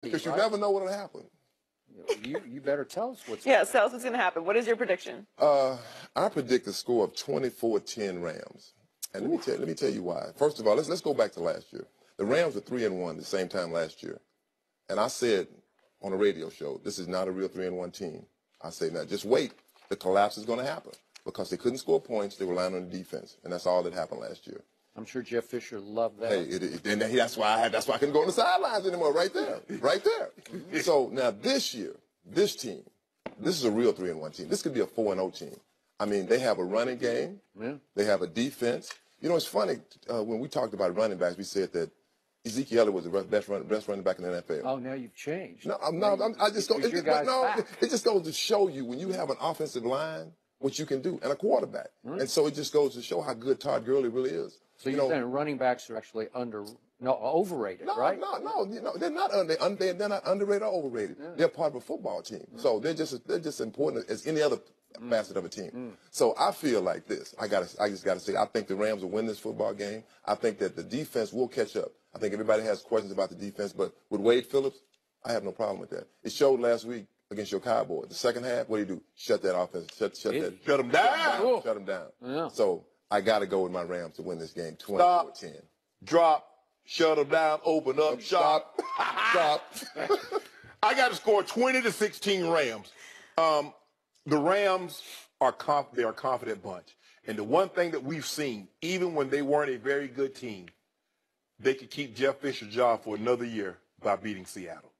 Because you never know what'll happen. You better tell us what's tell us what's going to happen. What is your prediction? I predict a score of 24-10 Rams. And let me tell you why. First of all, let's go back to last year. The Rams were 3-1 at the same time last year. And I said on a radio show, this is not a real 3-1 team. I say, now just wait. The collapse is going to happen. Because they couldn't score points, they were relying on the defense. And that's all that happened last year. I'm sure Jeff Fisher loved that. Hey, and that's why I couldn't go on the sidelines anymore. Right there. So now this year, this team, this is a real 3-1 team. This could be a 4-0 team. I mean, they have a running game. Yeah. They have a defense. You know, it's funny when we talked about running backs, we said that Ezekiel Elliott was the best running back in the NFL. Oh, now you've changed. No, I just don't. It just goes to show you when you have an offensive line what you can do and a quarterback. And so it just goes to show how good Todd Gurley really is. So you're saying running backs are actually overrated, right? No, they're not underrated or overrated. Yeah. They're part of a football team. So they're just important as any other facet of a team. So I feel like this. I just gotta say, I think the Rams will win this football game. I think that the defense will catch up. I think everybody has questions about the defense, but with Wade Phillips, I have no problem with that. It showed last week against your Cowboys. The second half, what do? Shut that offense. Shut them down. Shut them down. Yeah. So I got to go with my Rams to win this game 24-10. Drop, shut them down, open up, shop. I got to score 20-16 Rams. The Rams are a confident bunch. And the one thing that we've seen, even when they weren't a very good team, they could keep Jeff Fisher's job for another year by beating Seattle.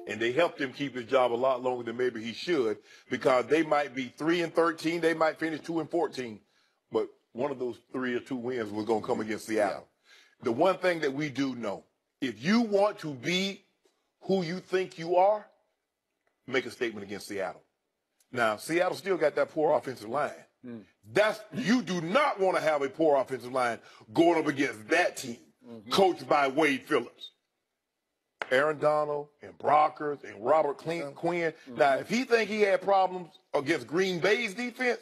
And they helped him keep his job a lot longer than maybe he should, because they might be 3-13, they might finish 2-14, but one of those 3 or 2 wins was going to come against Seattle. Yeah. The one thing that we do know, if you want to be who you think you are, make a statement against Seattle. Now, Seattle still got that poor offensive line. You do not want to have a poor offensive line going up against that team, coached by Wade Phillips. Aaron Donald and Brockers and Robert Quinn. Now, if he think he had problems against Green Bay's defense,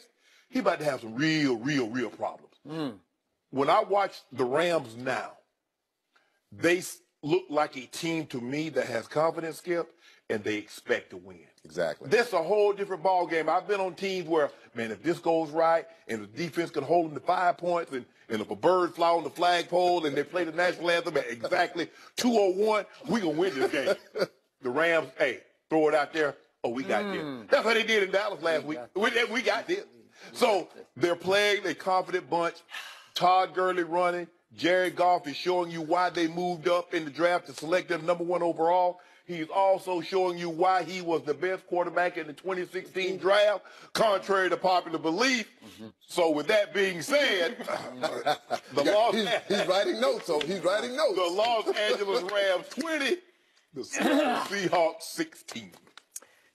he about to have some real problems. When I watch the Rams now, they look like a team to me that has confidence, Skip, and they expect to win. Exactly. That's a whole different ball game. I've been on teams where, man, if this goes right and the defense can hold them to 5 points, and if a bird fly on the flagpole and they play the national anthem at exactly 2:01, we going to win this game. The Rams, hey, throw it out there. Oh, we got this. That's what they did in Dallas last week. We got this. So they're playing a confident bunch. Todd Gurley running. Jared Goff is showing you why they moved up in the draft to select them #1 overall. He's also showing you why he was the best quarterback in the 2016 draft, contrary to popular belief. So with that being said, he's writing notes. So he's writing notes. The Los Angeles Rams 20, the Seahawks 16.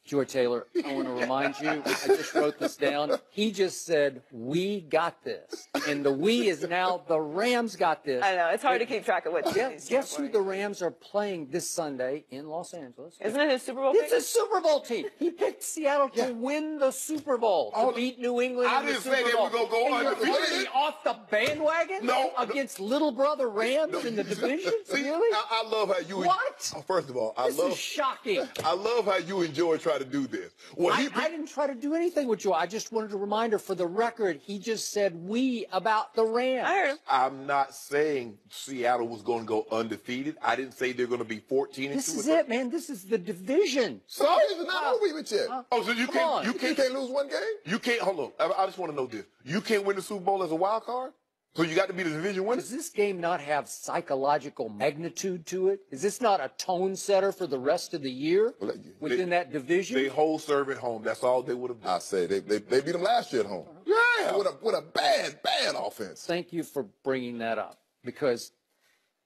Joy Taylor, I want to remind you, I just wrote this down. He just said, we got this. And the we is now the Rams got this. I know. It's hard to keep track of what Guess who the Rams are playing this Sunday in Los Angeles? Isn't it his Super Bowl It's a Super Bowl team. He picked Seattle to win the Super Bowl, to beat New England in the Super Bowl. I didn't say they were going to go undefeated. Off the bandwagon? No. Against little brother Rams in the division? See, really? I love how you... What? First of all, this is shocking. I love how you and Joy try to do this. Well, I didn't try to do anything with Joy. I just wanted a reminder for the record. He just said we about the Rams. I'm not saying Seattle was going to go undefeated. I didn't say they're going to be 14-2. This is it, man. This is the division. So it's not over even yet. So you can't lose one game? You can't. Hold on. I just want to know this. You can't win the Super Bowl as a wild card? So you got to be the division winner? Does this game not have psychological magnitude to it? Is this not a tone setter for the rest of the year within that division? They hold serve at home. That's all they would have done. I say they beat them last year at home. Yeah. With a bad offense. Thank you for bringing that up, because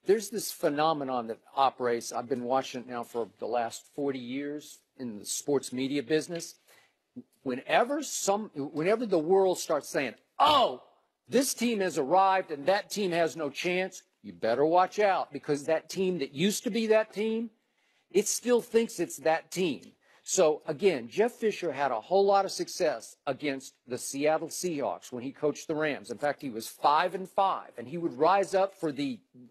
there's this phenomenon that operates. I've been watching it now for the last 40 years in the sports media business. Whenever the world starts saying, oh, this team has arrived and that team has no chance, you better watch out, because that team that used to be that team, it still thinks it's that team. So, again, Jeff Fisher had a whole lot of success against the Seattle Seahawks when he coached the Rams. In fact, he was 5-5, and he would rise up for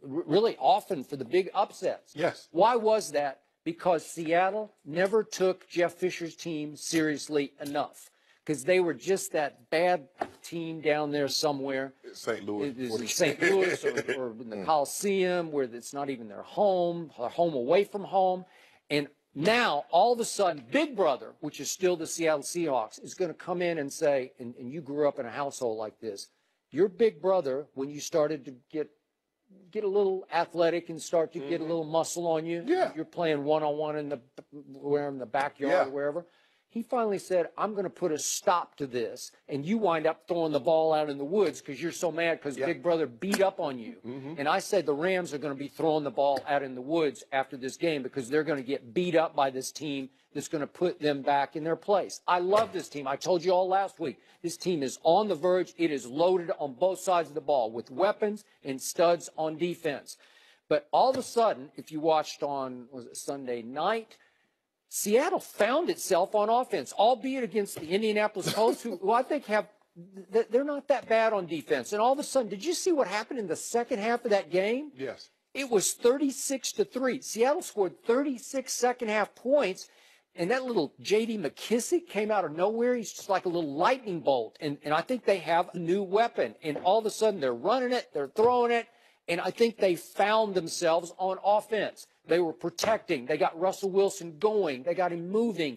really often for the big upsets. Yes. Why was that? because Seattle never took Jeff Fisher's team seriously enough. Because they were just that bad team down there somewhere. St. Louis. It is in St. Louis or in the Coliseum where it's not even their home away from home. And now, all of a sudden, Big Brother, which is still the Seattle Seahawks, is going to come in and say, and you grew up in a household like this, your big brother, when you started to get a little athletic and start to get a little muscle on you, you're playing one-on-one in the backyard or wherever, he finally said, I'm going to put a stop to this, and you wind up throwing the ball out in the woods because you're so mad because Big Brother beat up on you. And I said the Rams are going to be throwing the ball out in the woods after this game because they're going to get beat up by this team that's going to put them back in their place. I love this team. I told you all last week, this team is on the verge. It is loaded on both sides of the ball with weapons and studs on defense. But all of a sudden, if you watched on, was it Sunday night, Seattle found itself on offense, albeit against the Indianapolis Colts, who I think they're not that bad on defense. And all of a sudden, did you see what happened in the second half of that game? Yes. It was 36-3. Seattle scored 36 second half points, and that little J.D. McKissick came out of nowhere. He's just like a little lightning bolt. And I think they have a new weapon. And all of a sudden, they're running it, they're throwing it, and I think they found themselves on offense. They were protecting. They got Russell Wilson going. They got him moving.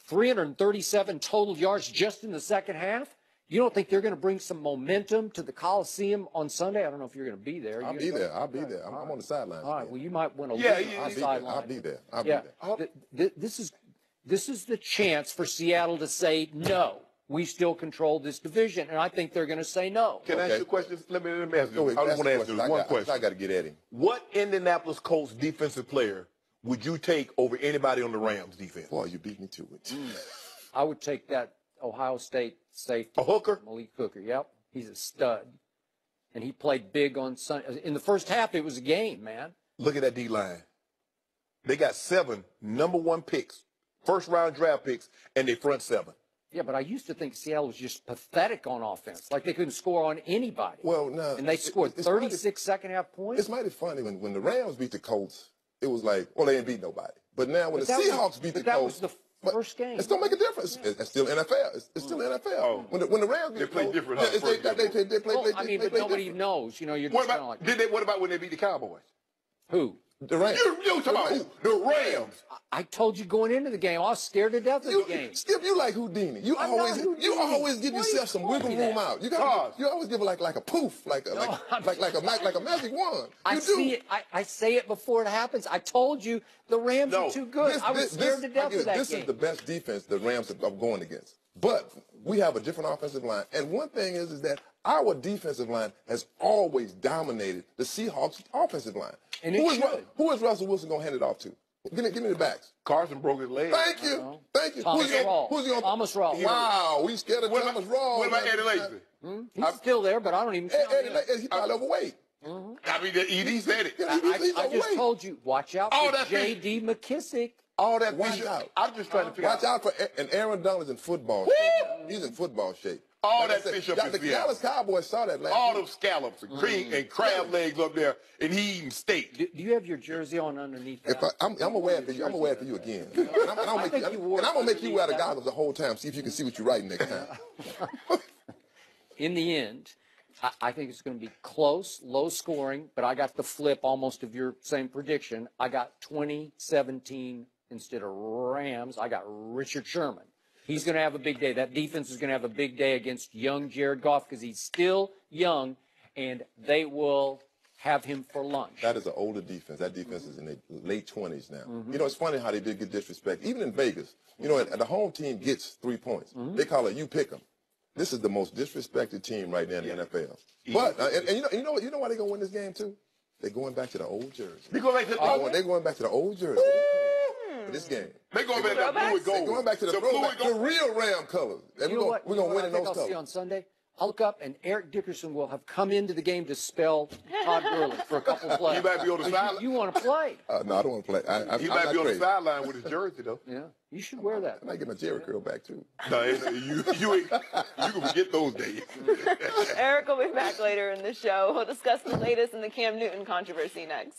337 total yards just in the second half. You don't think they're going to bring some momentum to the Coliseum on Sunday? I don't know if you're going to be there. I'll be there. I'll be there. I'm on the sidelines. All right. Well, you might want to leave I'll the be sideline. I'll be there. I'll be there. This is the chance for Seattle to say no. We still control this division, and I think they're going to say no. Can I ask you a question? Let me ask you. I just want to ask you one question. I got to get at him. What Indianapolis Colts defensive player would you take over anybody on the Rams defense? Boy, you beat me to it. I would take that Ohio State safety. A hooker? Malik Hooker, yep. He's a stud. And he played big on Sunday. In the first half, it was a game, man. Look at that D-line. They got 7 #1 picks, first-round draft picks, and they front 7. Yeah, but I used to think Seattle was just pathetic on offense, like they couldn't score on anybody. Well, no. And they scored 36 second-half points. It's mighty funny when the Rams beat the Colts, it was like, well, they didn't beat nobody. But now when the Seahawks beat the Colts. That was the first game. It don't make a difference. It's still NFL. It's still NFL. Oh. When the Rams beat They play the Colts, different. they play I mean, but nobody different. knows. You know, you're just kind of like, What about when they beat the Cowboys? who? The Rams. You talking about who? The Rams. I told you going into the game, I was scared to death of the game. Skip, you like Houdini. You I'm always not Houdini. you always give Why yourself you some calling wiggle me room that? out. You always give it like a poof, like a magic wand. I see it. I say it before it happens. I told you the Rams are too good. I was scared to death of that This game. is the best defense the Rams are going against. But we have a different offensive line. And one thing is that our defensive line has always dominated the Seahawks offensive line. And who is Russell Wilson going to hand it off to? Give me the backs. Carson broke his leg. Thank you. Thank you. Thomas Rawls. Wow, we scared of Thomas Rawls. What about Eddie Lacy? He's still there, but I don't even count him. He's probably overweight. I mean, he said it. I just told you, watch out for J.D. McKissick. All that Watch out. I'm just trying to figure out. Watch out for and Aaron Donald is in football shape. He's in football shape. All Like I that said, fish up in the Seattle. Dallas Cowboys saw that last All week. those scallops and cream and crab legs up there, and he eating steak. Do you have your jersey on underneath that? I'm gonna wear it for you. I'm gonna wear it for you again. And I'm gonna make you wear the goggles the whole time. See if you can see what you're writing next time. In the end, I think it's going to be close, low scoring, but I got the flip almost of your same prediction. I got 2017 instead of Rams. I got Richard Sherman. He's going to have a big day. That defense is going to have a big day against young Jared Goff because he's still young, and they will have him for lunch. That is an older defense. That defense is in their late 20s now. You know, it's funny how they did get disrespect. Even in Vegas, you know, the home team gets 3 points. They call it you pick 'em. This is the most disrespected team right now in the NFL. But and you know why they're gonna win this game too? They're going back to the old jersey. They go back to the They're going back to the old jersey for this game. They going back to the blue and They're gold. going back to the throwback, the real Ram colors. And You know what? we're gonna win I in think those I'll see colors. on Sunday. I'll look up, and Eric Dickerson will have come into the game to spell Todd Gurley for a couple of plays. He might be on the sideline. You want to play? No, I don't want to play. He I'm might not be on the crazy. sideline with his jersey, though. Yeah, you should wear that. I might get my Jerry curl back too. No, you can forget those days. Eric will be back later in the show. We'll discuss the latest in the Cam Newton controversy next.